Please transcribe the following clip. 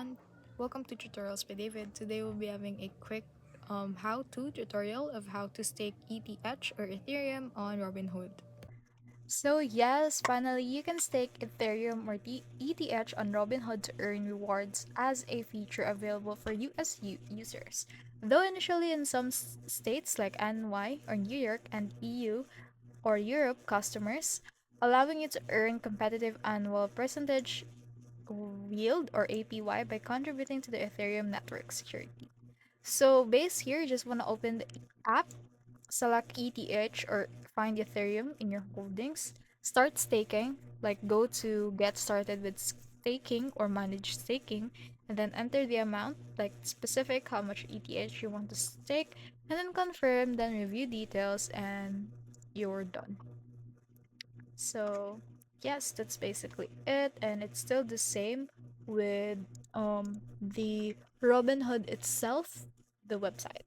everyone. Welcome to Tutorials by David. Today we'll be having a quick how-to tutorial of how to stake ETH or Ethereum on Robinhood. So yes, finally you can stake Ethereum or ETH on Robinhood to earn rewards as a feature available for US users. Though initially in some states like NY or New York and EU or Europe customers, allowing you to earn competitive annual percentage yield or APY by contributing to the Ethereum network security. So base here, you just want to open the app, select ETH or find Ethereum in your holdings, start staking, like go to get started with staking or manage staking, and then enter the amount, like specific how much ETH you want to stake, and then confirm, then review details, and you're done. So yes, that's basically it, and it's still the same with the Robinhood itself, the website.